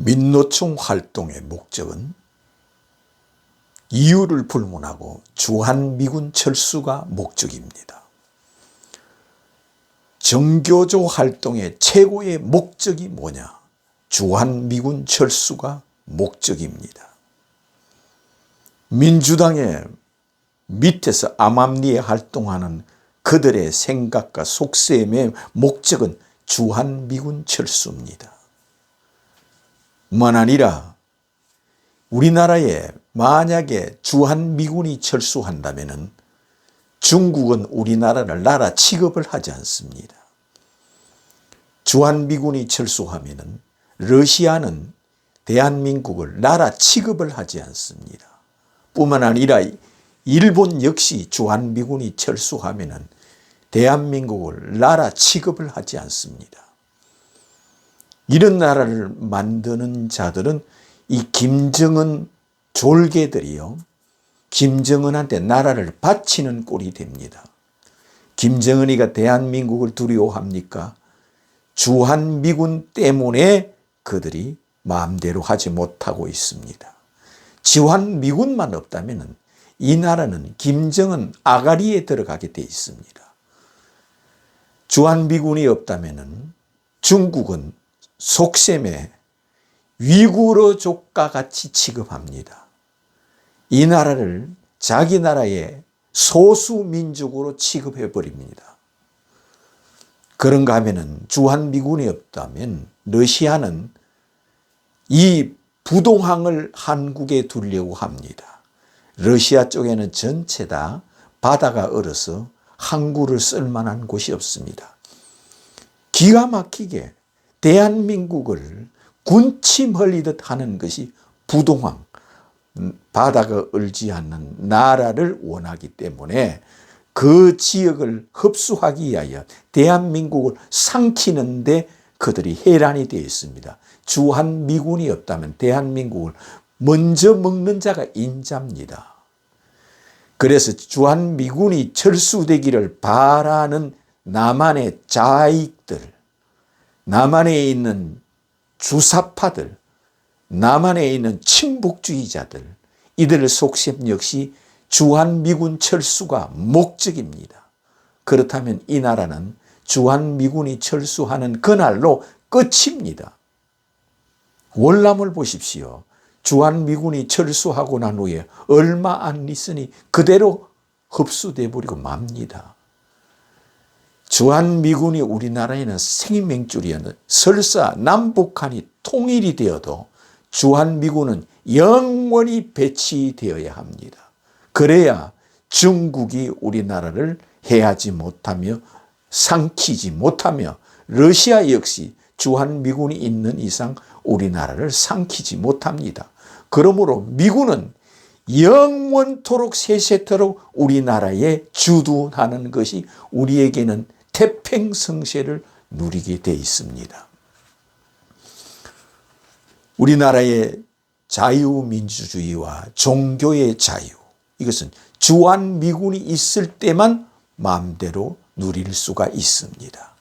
민노총 활동의 목적은 이유를 불문하고 주한미군 철수가 목적입니다. 정교조 활동의 최고의 목적이 뭐냐? 주한미군 철수가 목적입니다. 민주당의 밑에서 암암리에 활동하는 그들의 생각과 속셈의 목적은 주한미군 철수입니다. 뿐만 아니라 우리나라에 만약에 주한미군이 철수한다면 중국은 우리나라를 나라 취급을 하지 않습니다. 주한미군이 철수하면 러시아는 대한민국을 나라 취급을 하지 않습니다. 뿐만 아니라 일본 역시 주한미군이 철수하면 대한민국을 나라 취급을 하지 않습니다. 이런 나라를 만드는 자들은 이 김정은 졸개들이요, 김정은한테 나라를 바치는 꼴이 됩니다. 김정은이가 대한민국을 두려워합니까? 주한미군 때문에 그들이 마음대로 하지 못하고 있습니다. 주한미군만 없다면 이 나라는 김정은 아가리에 들어가게 돼 있습니다. 주한미군이 없다면 중국은 속셈에 위구르족과 같이 취급합니다. 이 나라를 자기 나라의 소수민족으로 취급해 버립니다. 그런가 하면은 주한미군이 없다면 러시아는 이 부동항을 한국에 두려고 합니다. 러시아 쪽에는 전체 다 바다가 얼어서 항구를 쓸 만한 곳이 없습니다. 기가 막히게 대한민국을 군침흘리듯 하는 것이 부동항, 바다가 얼지 않는 나라를 원하기 때문에 그 지역을 흡수하기 위하여 대한민국을 삼키는데 그들이 해란이 되어 있습니다. 주한미군이 없다면 대한민국을 먼저 먹는 자가 인자입니다. 그래서 주한미군이 철수되기를 바라는 남한의 좌익들, 남한에 있는 주사파들, 남한에 있는 친북주의자들, 이들의 속셈 역시 주한미군 철수가 목적입니다. 그렇다면 이 나라는 주한미군이 철수하는 그날로 끝입니다. 월남을 보십시오. 주한미군이 철수하고 난 후에 얼마 안 있으니 그대로 흡수돼 버리고 맙니다. 주한미군이 우리나라에는 생명줄이었는데 설사 남북한이 통일이 되어도 주한미군은 영원히 배치되어야 합니다. 그래야 중국이 우리나라를 해하지 못하며 삼키지 못하며 러시아 역시 주한미군이 있는 이상 우리나라를 삼키지 못합니다. 그러므로 미군은 영원토록 세세토록 우리나라에 주둔하는 것이 우리에게는 태평성세를 누리게 돼 있습니다. 우리나라의 자유민주주의와 종교의 자유, 이것은 주한미군이 있을 때만 마음대로 누릴 수가 있습니다.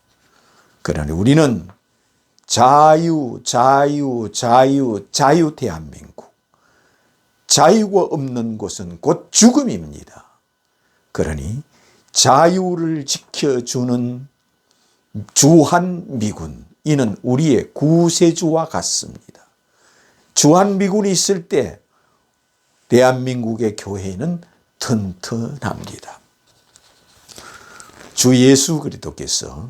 그러니 우리는 자유 대한민국. 자유가 없는 곳은 곧 죽음입니다. 그러니 자유를 지켜주는 주한미군, 이는 우리의 구세주와 같습니다. 주한미군이 있을 때 대한민국의 교회는 튼튼합니다. 주 예수 그리스도께서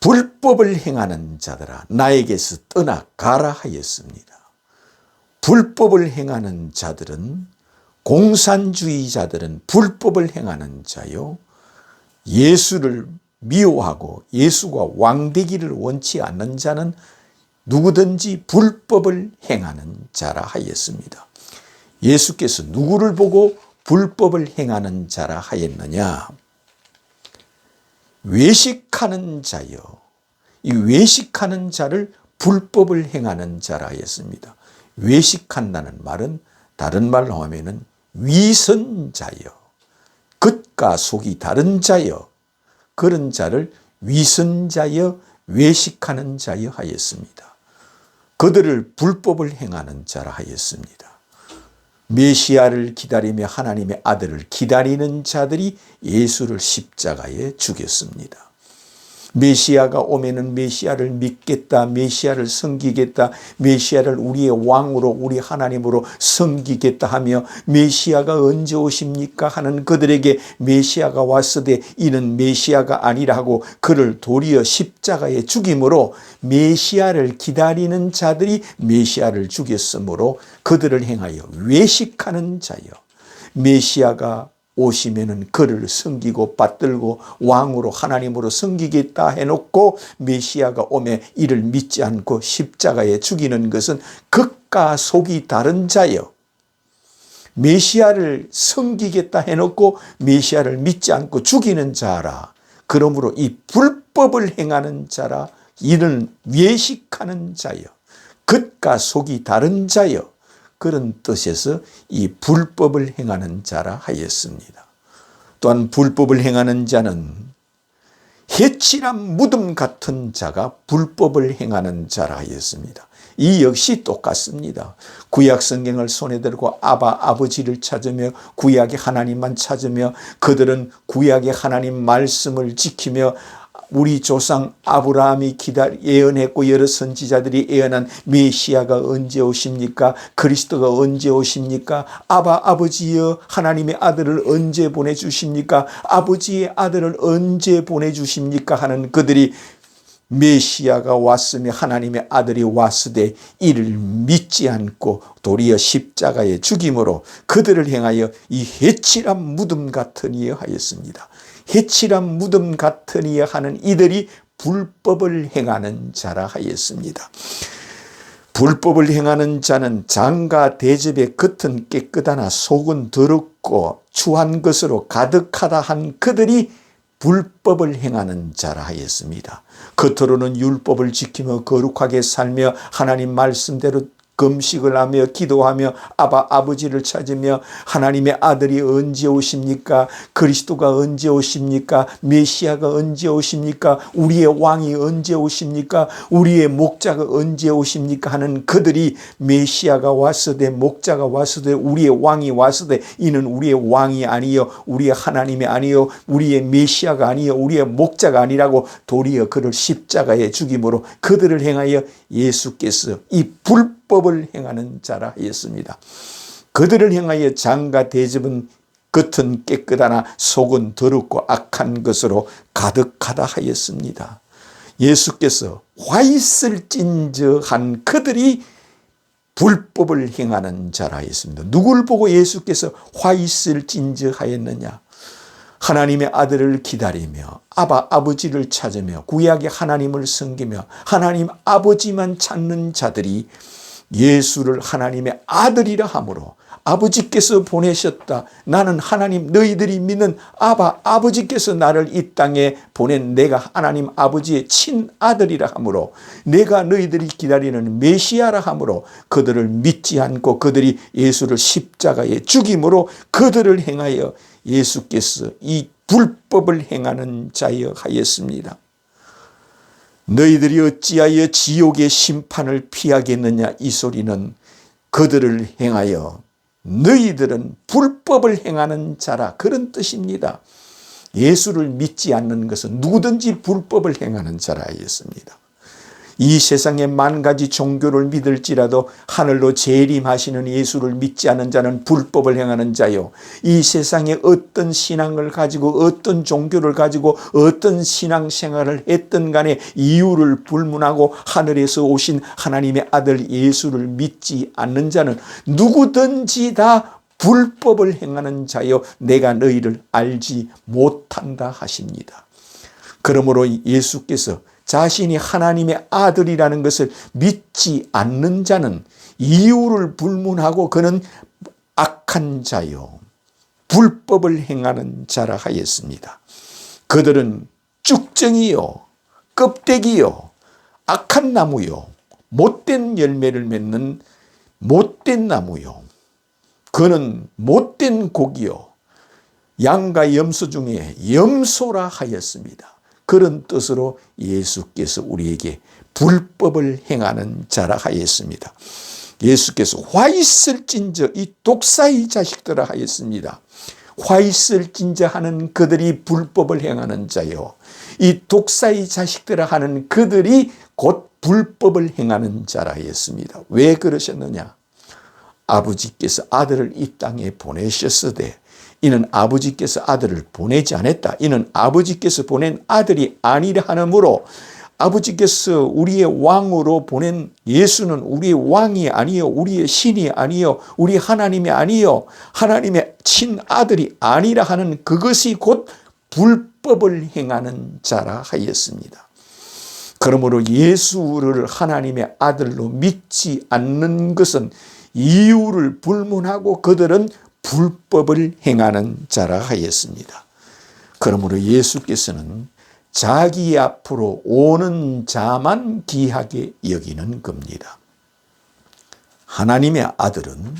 불법을 행하는 자들아 나에게서 떠나가라 하였습니다. 불법을 행하는 자들은, 공산주의자들은 불법을 행하는 자요, 예수를 미워하고 예수가 왕되기를 원치 않는 자는 누구든지 불법을 행하는 자라 하였습니다. 예수께서 누구를 보고 불법을 행하는 자라 하였느냐? 외식하는 자요. 이 외식하는 자를 불법을 행하는 자라 하였습니다. 외식한다는 말은 다른 말로 하면은 위선자요, 겉과 속이 다른 자요, 그런 자를 위선자여 외식하는 자여 하였습니다. 그들을 불법을 행하는 자라 하였습니다. 메시아를 기다리며 하나님의 아들을 기다리는 자들이 예수를 십자가에 죽였습니다. 메시아가 오면은 메시아를 믿겠다, 메시아를 섬기겠다, 메시아를 우리의 왕으로 우리 하나님으로 섬기겠다 하며 메시아가 언제 오십니까 하는 그들에게 메시아가 왔으되 이는 메시아가 아니라 하고 그를 도리어 십자가에 죽임으로 메시아를 기다리는 자들이 메시아를 죽였으므로 그들을 행하여 외식하는 자여, 메시아가 오시면은 그를 섬기고 받들고 왕으로 하나님으로 섬기겠다 해놓고 메시아가 오매 이를 믿지 않고 십자가에 죽이는 것은 극과 속이 다른 자여, 메시아를 섬기겠다 해놓고 메시아를 믿지 않고 죽이는 자라. 그러므로 이 불법을 행하는 자라. 이는 외식하는 자여, 겉과 속이 다른 자여, 그런 뜻에서 이 불법을 행하는 자라 하였습니다. 또한 불법을 행하는 자는 해칠한 무덤 같은 자가 불법을 행하는 자라 하였습니다. 이 역시 똑같습니다. 구약 성경을 손에 들고 아버지를 찾으며 구약의 하나님만 찾으며 그들은 구약의 하나님 말씀을 지키며 우리 조상 아브라함이 예언했고 여러 선지자들이 예언한 메시아가 언제 오십니까? 그리스도가 언제 오십니까? 아버지여 하나님의 아들을 언제 보내주십니까? 아버지의 아들을 언제 보내주십니까? 하는 그들이 메시아가 왔으며 하나님의 아들이 왔으되 이를 믿지 않고 도리어 십자가에 죽임으로 그들을 행하여 이 해칠한 무덤 같으니여 하였습니다. 해칠한 무덤 같으니여 하는 이들이 불법을 행하는 자라 하였습니다. 불법을 행하는 자는 장과 대접의 겉은 깨끗하나 속은 더럽고 추한 것으로 가득하다 한 그들이 불법을 행하는 자라 하였습니다. 겉으로는 율법을 지키며 거룩하게 살며 하나님 말씀대로 금식을 하며 기도하며 아버지를 찾으며 하나님의 아들이 언제 오십니까? 그리스도가 언제 오십니까? 메시아가 언제 오십니까? 우리의 왕이 언제 오십니까? 우리의 목자가 언제 오십니까? 하는 그들이 메시아가 왔으되 목자가 왔으되 우리의 왕이 왔으되 이는 우리의 왕이 아니요 우리의 하나님이 아니요 우리의 메시아가 아니요 우리의 목자가 아니라고 도리어 그를 십자가에 죽임으로 그들을 행하여 예수께서 이 불법을 행하는 자라 하였습니다. 그들을 향하여 장과 대접은 겉은 깨끗하나 속은 더럽고 악한 것으로 가득하다 하였습니다. 예수께서 화 있을 찐저한 그들이 불법을 행하는 자라 하였습니다. 누구를 보고 예수께서 화 있을 찐저하였느냐? 하나님의 아들을 기다리며 아버지를 찾으며 구약의 하나님을 섬기며 하나님 아버지만 찾는 자들이 예수를 하나님의 아들이라 함으로 아버지께서 보내셨다. 나는 하나님 너희들이 믿는 아버지께서 나를 이 땅에 보낸 내가 하나님 아버지의 친아들이라 함으로 내가 너희들이 기다리는 메시아라 함으로 그들을 믿지 않고 그들이 예수를 십자가에 죽임으로 그들을 행하여 예수께서 이 불법을 행하는 자여 하였습니다. 너희들이 어찌하여 지옥의 심판을 피하겠느냐 이 소리는 그들을 행하여 너희들은 불법을 행하는 자라 그런 뜻입니다. 예수를 믿지 않는 것은 누구든지 불법을 행하는 자라 하였습니다. 이 세상에 만 가지 종교를 믿을지라도 하늘로 재림하시는 예수를 믿지 않는 자는 불법을 행하는 자요. 이 세상에 어떤 신앙을 가지고 어떤 종교를 가지고 어떤 신앙생활을 했든 간에 이유를 불문하고 하늘에서 오신 하나님의 아들 예수를 믿지 않는 자는 누구든지 다 불법을 행하는 자요. 내가 너희를 알지 못한다 하십니다. 그러므로 예수께서 자신이 하나님의 아들이라는 것을 믿지 않는 자는 이유를 불문하고 그는 악한 자요 불법을 행하는 자라 하였습니다. 그들은 쭉정이요 껍데기요 악한 나무요 못된 열매를 맺는 못된 나무요 그는 못된 고기요 양과 염소 중에 염소라 하였습니다. 그런 뜻으로 예수께서 우리에게 불법을 행하는 자라 하였습니다. 예수께서 화 있을진저 이 독사의 자식들아 하였습니다. 화 있을진저 하는 그들이 불법을 행하는 자요, 이 독사의 자식들아 하는 그들이 곧 불법을 행하는 자라 하였습니다. 왜 그러셨느냐? 아버지께서 아들을 이 땅에 보내셨으되 이는 아버지께서 아들을 보내지 않았다. 이는 아버지께서 보낸 아들이 아니라 하므로 아버지께서 우리의 왕으로 보낸 예수는 우리의 왕이 아니요, 우리의 신이 아니요, 우리 하나님이 아니요, 하나님의 친아들이 아니라 하는 그것이 곧 불법을 행하는 자라 하였습니다. 그러므로 예수를 하나님의 아들로 믿지 않는 것은 이유를 불문하고 그들은 불법을 행하는 자라 하였습니다. 그러므로 예수께서는 자기 앞으로 오는 자만 귀하게 여기는 겁니다. 하나님의 아들은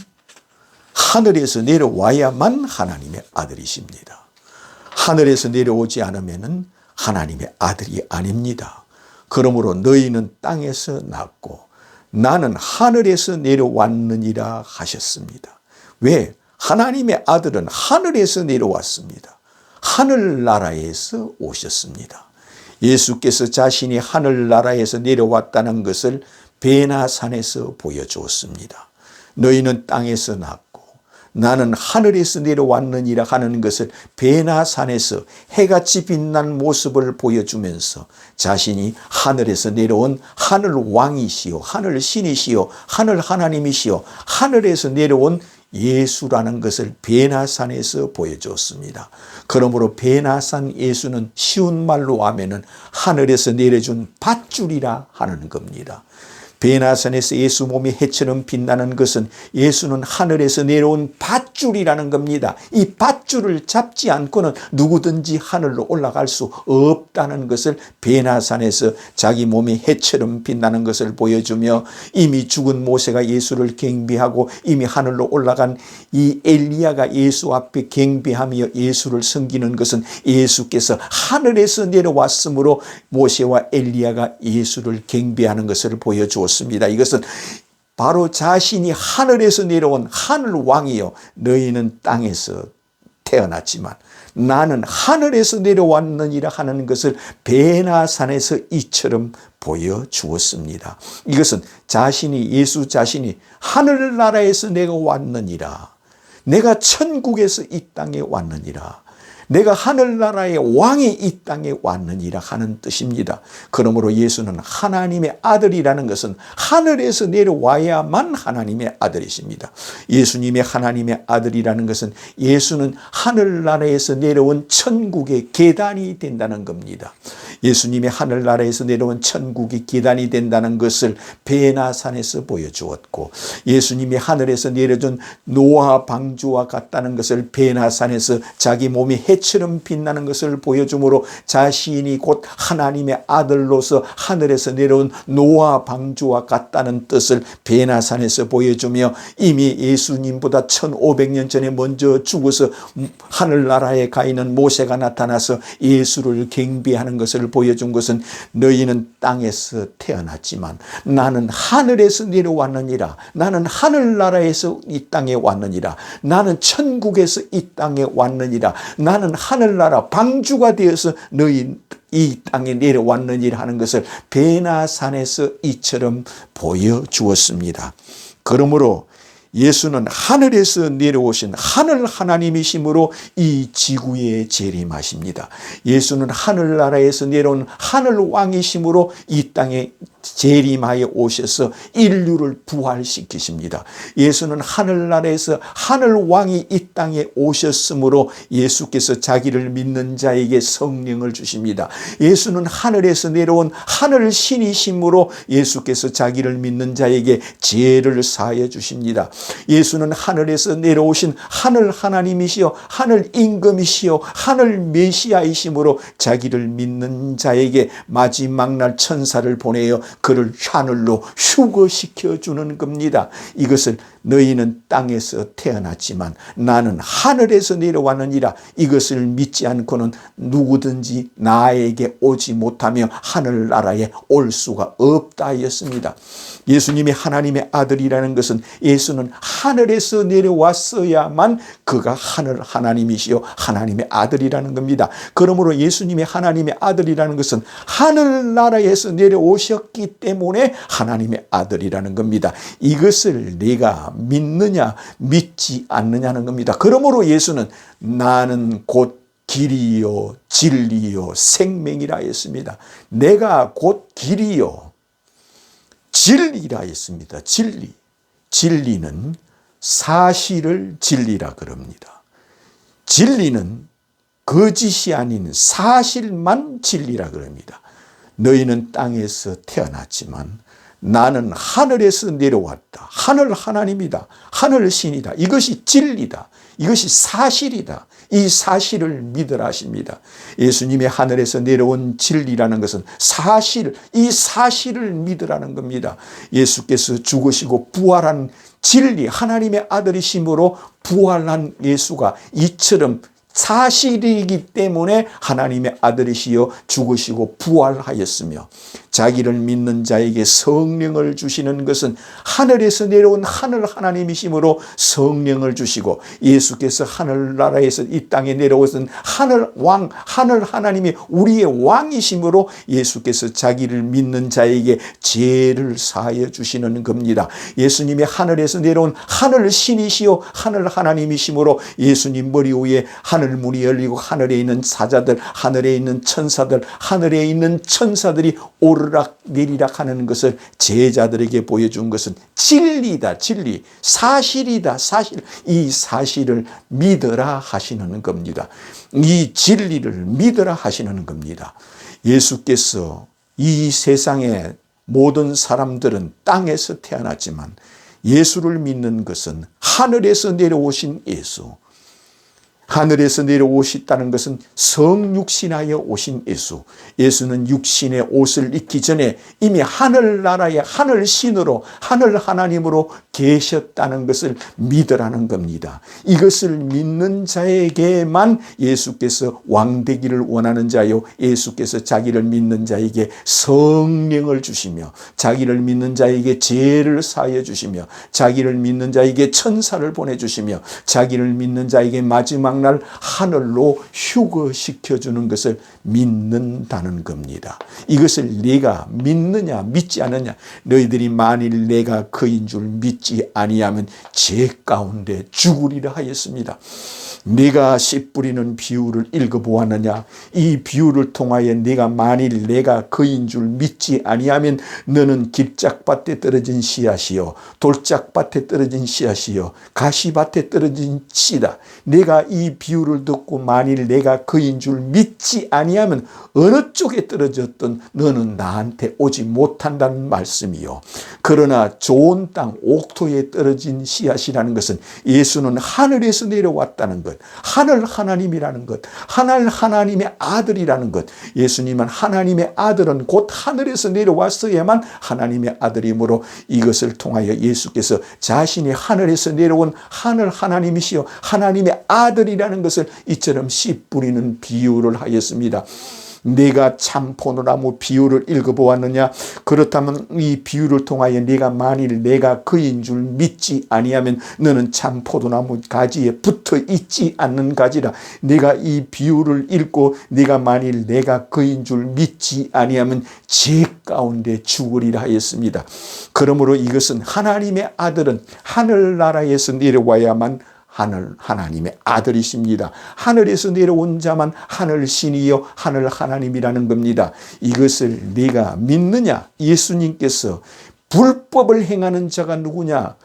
하늘에서 내려와야만 하나님의 아들이십니다. 하늘에서 내려오지 않으면 하나님의 아들이 아닙니다. 그러므로 너희는 땅에서 났고 나는 하늘에서 내려왔느니라 하셨습니다. 왜? 하나님의 아들은 하늘에서 내려왔습니다. 하늘나라에서 오셨습니다. 예수께서 자신이 하늘나라에서 내려왔다는 것을 베나산에서 보여주었습니다. 너희는 땅에서 났고 나는 하늘에서 내려왔느니라 하는 것을 베나산에서 해같이 빛난 모습을 보여주면서 자신이 하늘에서 내려온 하늘 왕이시요, 하늘 신이시요, 하늘 하나님이시요, 하늘에서 내려온 예수라는 것을 베나산에서 보여줬습니다. 그러므로 베나산 예수는 쉬운 말로 하면은 하늘에서 내려준 밧줄이라 하는 겁니다. 베나산에서 예수 몸이 해처럼 빛나는 것은 예수는 하늘에서 내려온 밧줄이라는 겁니다. 이 밧줄을 잡지 않고는 누구든지 하늘로 올라갈 수 없다는 것을 베나산에서 자기 몸이 해처럼 빛나는 것을 보여주며 이미 죽은 모세가 예수를 경배하고 이미 하늘로 올라간 이 엘리야가 예수 앞에 경배하며 예수를 섬기는 것은 예수께서 하늘에서 내려왔으므로 모세와 엘리야가 예수를 경배하는 것을 보여주었습니다. 이것은 바로 자신이 하늘에서 내려온 하늘 왕이요, 너희는 땅에서 태어났지만 나는 하늘에서 내려왔느니라 하는 것을 베나산에서 이처럼 보여주었습니다. 이것은 자신이, 예수 자신이 하늘나라에서 내가 왔느니라, 내가 천국에서 이 땅에 왔느니라, 내가 하늘나라의 왕이 이 땅에 왔느니라 하는 뜻입니다. 그러므로 예수는 하나님의 아들이라는 것은 하늘에서 내려와야만 하나님의 아들이십니다. 예수님의 하나님의 아들이라는 것은 예수는 하늘나라에서 내려온 천국의 계단이 된다는 겁니다. 예수님의 하늘나라에서 내려온 천국의 계단이 된다는 것을 베나산에서 보여주었고, 예수님이 하늘에서 내려준 노아 방주와 같다는 것을 베나산에서 자기 몸이 해처럼 빛나는 것을 보여주므로 자신이 곧 하나님의 아들로서 하늘에서 내려온 노아 방주와 같다는 뜻을 베나산에서 보여주며, 이미 예수님보다 1500년 전에 먼저 죽어서 하늘나라에 가 있는 모세가 나타나서 예수를 경배하는 것을 보여준 것은 너희는 땅에서 태어났지만 나는 하늘에서 내려왔느니라, 나는 하늘나라에서 이 땅에 왔느니라, 나는 천국에서 이 땅에 왔느니라, 나는 하늘나라 방주가 되어서 너희 이 땅에 내려왔느니라 하는 것을 베나산에서 이처럼 보여주었습니다. 그러므로 예수는 하늘에서 내려오신 하늘 하나님이시므로 이 지구에 재림하십니다. 예수는 하늘나라에서 내려온 하늘 왕이시므로 이 땅에 재림하여 오셔서 인류를 부활시키십니다. 예수는 하늘나라에서 하늘 왕이 이 땅에 오셨으므로 예수께서 자기를 믿는 자에게 성령을 주십니다. 예수는 하늘에서 내려온 하늘 신이시므로 예수께서 자기를 믿는 자에게 죄를 사하여 주십니다. 예수는 하늘에서 내려오신 하늘 하나님이시요, 하늘 임금이시요, 하늘 메시아이시므로 자기를 믿는 자에게 마지막 날 천사를 보내어 그를 하늘로 휴거시켜 주는 겁니다. 이것을 너희는 땅에서 태어났지만 나는 하늘에서 내려왔느니라. 이것을 믿지 않고는 누구든지 나에게 오지 못하며 하늘나라에 올 수가 없다 하였습니다. 예수님이 하나님의 아들이라는 것은 예수는 하늘에서 내려왔어야만 그가 하나님이시요 하나님의 아들이라는 겁니다. 그러므로 예수님이 하나님의 아들이라는 것은 하늘나라에서 내려오셨기 때문에 하나님의 아들이라는 겁니다. 이것을 내가 믿느냐 믿지 않느냐는 겁니다. 그러므로 예수는 나는 곧 길이요 진리요 생명이라 했습니다. 내가 곧 길이요 진리라 했습니다. 진리는 사실을 진리라 그럽니다. 진리는 거짓이 아닌 사실만 진리라 그럽니다. 너희는 땅에서 태어났지만 나는 하늘에서 내려왔다. 하나님이다. 하늘 신이다. 이것이 진리다. 이것이 사실이다. 이 사실을 믿으라 하십니다. 예수님의 하늘에서 내려온 진리라는 것은 이 사실을 믿으라는 겁니다. 예수께서 죽으시고 부활한 진리, 하나님의 아들이심으로 부활한 예수가 이처럼 사실이기 때문에 하나님의 아들이시여 죽으시고 부활하였으며 자기를 믿는 자에게 성령을 주시는 것은 하늘에서 내려온 하나님이시므로 성령을 주시고 예수께서 하늘나라에서 이 땅에 내려오신 하늘 하나님이 우리의 왕이시므로 예수께서 자기를 믿는 자에게 죄를 사하여 주시는 겁니다. 예수님이 하늘에서 내려온 하늘 신이시요 하늘 하나님이시므로 예수님 머리 위에 하늘 문이 열리고 하늘에 있는 사자들, 하늘에 있는 천사들, 하늘에 있는 천사들이 오르락 내리락 하는 것을 제자들에게 보여준 것은 진리다. 진리, 사실이다. 사실. 이 사실을 믿으라 하시는 겁니다. 이 진리를 믿으라 하시는 겁니다. 예수께서 이 세상의 모든 사람들은 땅에서 태어났지만 예수를 믿는 것은 하늘에서 내려오신 예수, 하늘에서 내려오셨다는 것은 성육신하여 오신 예수. 예수는 육신의 옷을 입기 전에 이미 하늘나라의 하늘신으로 하늘 하나님으로 계셨다는 것을 믿으라는 겁니다. 이것을 믿는 자에게만 예수께서 왕되기를 원하는 자요, 예수께서 자기를 믿는 자에게 성령을 주시며 자기를 믿는 자에게 죄를 사하여 주시며 자기를 믿는 자에게 천사를 보내주시며 자기를 믿는 자에게 마지막 날 하늘로 휴거시켜주는 것을 믿는다는 겁니다. 이것을 네가 믿느냐 믿지 않느냐. 너희들이 만일 내가 그인 줄 믿지 아니하면 죄 가운데 죽으리라 하였습니다. 네가 씨 뿌리는 비유를 읽어보았느냐. 이 비유를 통하여 네가 만일 내가 그인 줄 믿지 아니하면 너는 길짝밭에 떨어진 씨앗이요 돌짝밭에 떨어진 씨앗이요 가시밭에 떨어진 씨다. 내가 이 비유를 듣고 만일 내가 그인 줄 믿지 아니하면 어느 쪽에 떨어졌든 너는 나한테 오지 못한다는 말씀이요. 그러나 좋은 땅 옥토에 떨어진 씨앗이라는 것은 예수는 하늘에서 내려왔다는 것, 하늘 하나님이라는 것, 하늘 하나님의 아들이라는 것. 예수님은 하나님의 아들은 곧 하늘에서 내려왔어야만 하나님의 아들이므로 이것을 통하여 예수께서 자신이 하늘에서 내려온 하늘 하나님이시여 하나님의 아들이라는 것을 이처럼 씨 뿌리는 비유를 하였습니다. 네가 참 포도나무 비유를 읽어보았느냐? 그렇다면 이 비유를 통하여 네가 만일 내가 그인 줄 믿지 아니하면 너는 참 포도나무 가지에 붙어 있지 않는 가지라. 네가 이 비유를 읽고 네가 만일 내가 그인 줄 믿지 아니하면 죄 가운데 죽으리라 하였습니다. 그러므로 이것은 하나님의 아들은 하늘나라에서 내려와야만 하나님의 아들이십니다. 하늘에서 내려온 자만 하늘신이요 하늘 하나님이라는 겁니다. 이것을 네가 믿느냐? 예수님께서 불법을 행하는 자가 누구냐?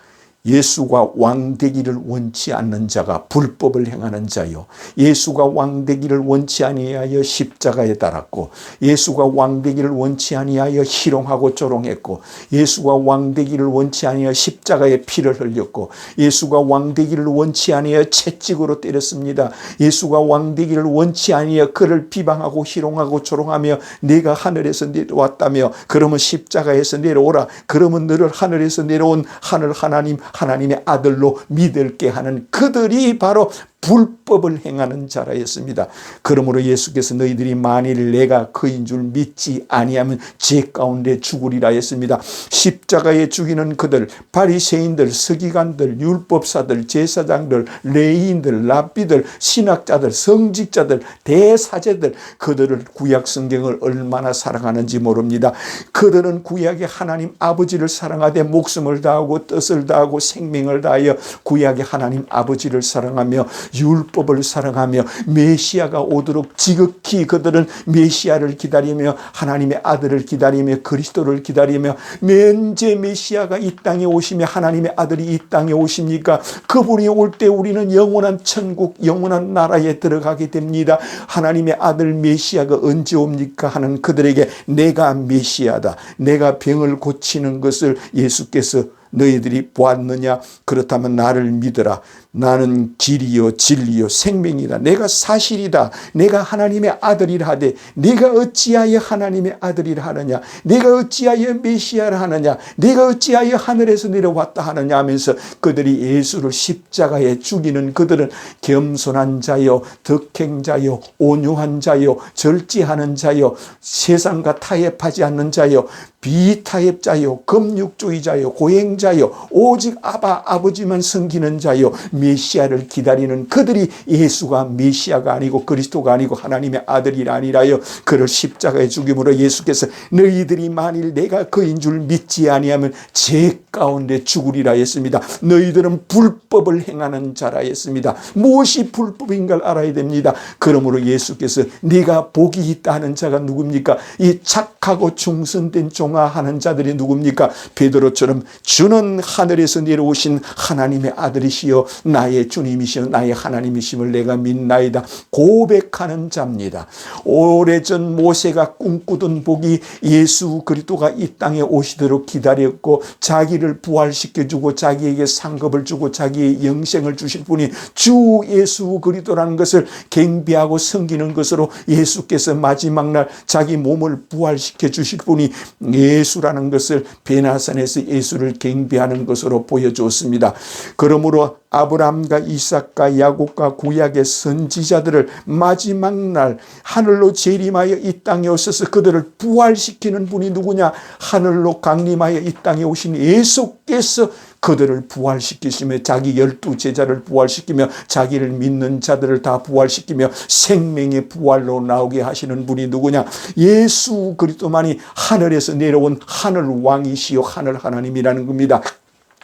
예수가 왕되기를 원치 않는 자가 불법을 행하는 자요. 예수가 왕되기를 원치 아니하여 십자가에 달았고 예수가 왕되기를 원치 아니하여 희롱하고 조롱했고 예수가 왕되기를 원치 아니하여 십자가에 피를 흘렸고 예수가 왕되기를 원치 아니하여 채찍으로 때렸습니다. 예수가 왕되기를 원치 아니하여 그를 비방하고 희롱하고 조롱하며 네가 하늘에서 내려왔다며 그러면 십자가에서 내려오라. 그러면 너를 하늘에서 내려온 하늘 하나님 하나님의 아들로 믿을게 하는 그들이 바로 불법을 행하는 자라였습니다. 그러므로 예수께서 너희들이 만일 내가 그인 줄 믿지 아니하면 죄 가운데 죽으리라 했습니다. 십자가에 죽이는 그들, 바리새인들, 서기관들, 율법사들, 제사장들, 레위인들, 랍비들, 신학자들, 성직자들, 대사제들, 그들을 구약 성경을 얼마나 사랑하는지 모릅니다. 그들은 구약의 하나님 아버지를 사랑하되 목숨을 다하고 뜻을 다하고 생명을 다하여 구약의 하나님 아버지를 사랑하며 율법을 사랑하며 메시아가 오도록 지극히 그들은 메시아를 기다리며 하나님의 아들을 기다리며 그리스도를 기다리며 면제 메시아가 이 땅에 오시며 하나님의 아들이 이 땅에 오십니까? 그분이 올 때 우리는 영원한 천국, 영원한 나라에 들어가게 됩니다. 하나님의 아들 메시아가 언제 옵니까? 하는 그들에게 내가 메시아다, 내가 병을 고치는 것을 예수께서 너희들이 보았느냐? 그렇다면 나를 믿어라. 나는 길이요 진리요 생명이다. 내가 사실이다. 내가 하나님의 아들이라 하되 내가 어찌하여 하나님의 아들이라 하느냐? 내가 어찌하여 메시아라 하느냐? 내가 어찌하여 하늘에서 내려왔다 하느냐 하면서 그들이 예수를 십자가에 죽이는 그들은 겸손한 자요, 덕행자요, 온유한 자요, 절제하는 자요, 세상과 타협하지 않는 자요, 비타협자요, 금육주의자요, 고행자요, 오직 아버지만 섬기는 자요, 메시아를 기다리는 그들이 예수가 메시아가 아니고 그리스도가 아니고 하나님의 아들이 아니라요, 그를 십자가에 죽임으로 예수께서 너희들이 만일 내가 그인 줄 믿지 아니하면 죄 가운데 죽으리라 했습니다. 너희들은 불법을 행하는 자라 했습니다. 무엇이 불법인 걸 알아야 됩니다. 그러므로 예수께서 네가 복이 있다 하는 자가 누굽니까? 이 착하고 충성된 종아하는 자들이 누굽니까? 베드로처럼 주는 하늘에서 내려오신 하나님의 아들이시여 나의 주님이시여 나의 하나님이심을 내가 믿나이다 고백하는 자입니다. 오래전 모세가 꿈꾸던 복이 예수 그리스도가 이 땅에 오시도록 기다렸고 자기를 부활시켜주고 자기에게 상급을 주고 자기의 영생을 주실 분이 주 예수 그리스도라는 것을 경배하고 섬기는 것으로 예수께서 마지막 날 자기 몸을 부활시켜 주실 분이 예수라는 것을 베나산에서 예수를 경배하는 것으로 보여주었습니다. 그러므로 아브라함과 이삭과 야곱과 구약의 선지자들을 마지막 날 하늘로 재림하여 이 땅에 오셔서 그들을 부활시키는 분이 누구냐? 하늘로 강림하여 이 땅에 오신 예수께서 그들을 부활시키시며 자기 12제자를 부활시키며 자기를 믿는 자들을 다 부활시키며 생명의 부활로 나오게 하시는 분이 누구냐? 예수 그리스도만이 하늘에서 내려온 하늘 왕이시요 하늘 하나님이라는 겁니다.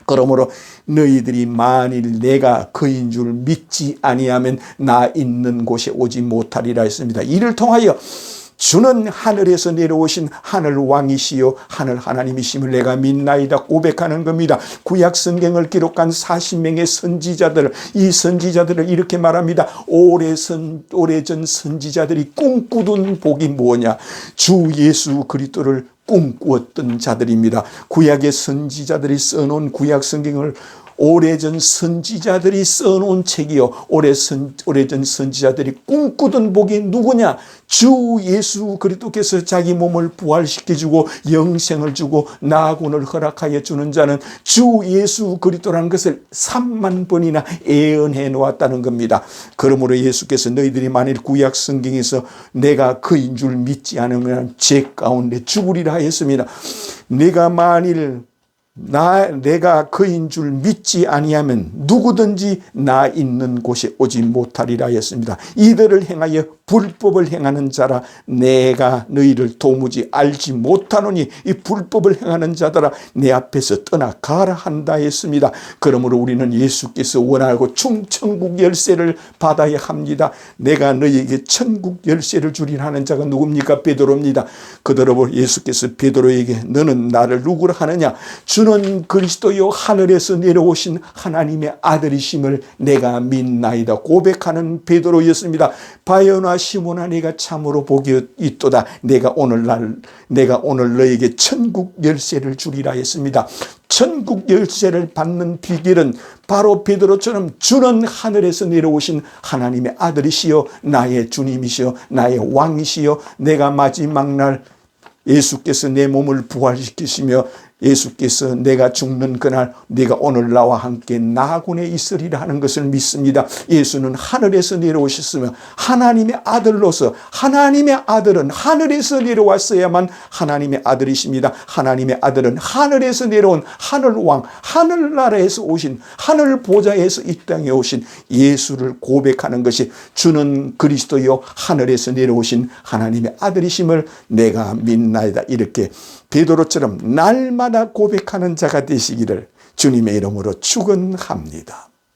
그러므로 너희들이 만일 내가 그인 줄 믿지 아니하면 나 있는 곳에 오지 못하리라 했습니다. 이를 통하여 주는 하늘에서 내려오신 하늘 왕이시요 하늘 하나님이심을 내가 믿나이다 고백하는 겁니다. 구약 성경을 기록한 40명의 선지자들, 이 선지자들을 이렇게 말합니다. 오래전 선지자들이 꿈꾸던 복이 뭐냐? 주 예수 그리스도를 꿈꾸었던 자들입니다. 구약의 선지자들이 써놓은 구약 성경을 오래전 선지자들이 써놓은 책이요, 오래전 선지자들이 꿈꾸던 복이 누구냐? 주 예수 그리스도께서 자기 몸을 부활시켜주고 영생을 주고 낙원을 허락하여 주는 자는 주 예수 그리스도라는 것을 3만 번이나 예언해 놓았다는 겁니다. 그러므로 예수께서 너희들이 만일 구약 성경에서 내가 그인 줄 믿지 않으면 죄 가운데 죽으리라 했습니다. 내가 만일 내가 그인 줄 믿지 아니하면 누구든지 나 있는 곳에 오지 못하리라 했습니다. 이들을 행하여 불법을 행하는 자라 내가 너희를 도무지 알지 못하노니 이 불법을 행하는 자들아 내 앞에서 떠나가라 한다 했습니다. 그러므로 우리는 예수께서 원하고 천국 열쇠를 받아야 합니다. 내가 너희에게 천국 열쇠를 주리라 하는 자가 누굽니까? 베드로입니다. 그러므로 예수께서 베드로에게 너는 나를 누구라 하느냐? 주는 그리스도요 하늘에서 내려오신 하나님의 아들이심을 내가 믿나이다 고백하는 베드로였습니다. 바요나 시몬아 네가 참으로 복이 있도다. 내가 오늘 너에게 천국 열쇠를 주리라 했습니다. 천국 열쇠를 받는 비결은 바로 베드로처럼 주는 하늘에서 내려오신 하나님의 아들이시요 나의 주님이시요 나의 왕이시요 내가 마지막 날 예수께서 내 몸을 부활시키시며 예수께서 내가 죽는 그날 네가 오늘 나와 함께 나군에 있으리라 하는 것을 믿습니다. 예수는 하늘에서 내려오셨으며 하나님의 아들로서, 하나님의 아들은 하늘에서 내려왔어야만 하나님의 아들이십니다. 하나님의 아들은 하늘에서 내려온 하늘왕, 하늘나라에서 오신, 하늘 보좌에서 이 땅에 오신 예수를 고백하는 것이 주는 그리스도요 하늘에서 내려오신 하나님의 아들이심을 내가 믿나이다. 이렇게 베드로처럼 날마다 고백하는 자가 되시기를 주님의 이름으로 축원합니다.